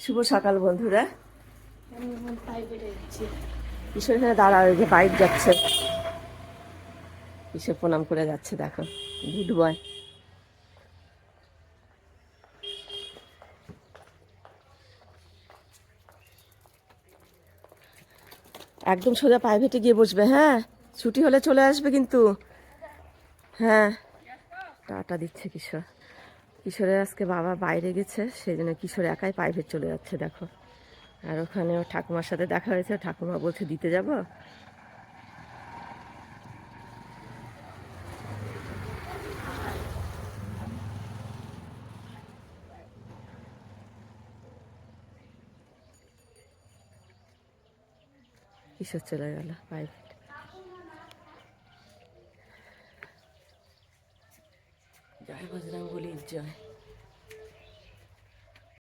শুভ সকাল বন্ধুরা। কিশোর এখানে দাঁড়াও, যে বাইক যাচ্ছে, কিশোর প্রণাম করে যাচ্ছে, দেখো গুড বয়। একদম সোজা প্রাইভেটে গিয়ে বসবে, হ্যাঁ ছুটি হলে চলে আসবে কিন্তু। হ্যাঁ, টাটা দিচ্ছে কিশোর। কিশোরের আজকে বাবা বাইরে গেছে, সেই জন্য কিশোর একাই প্রাইভেট চলে যাচ্ছে দেখো। আর ওখানে ওর ঠাকুমার সাথে দেখা হয়েছে, ঠাকুমা বলছে দিতে যাব। কিশোর চলে গেল প্রাইভেট। জয় বজরং বলির জয়।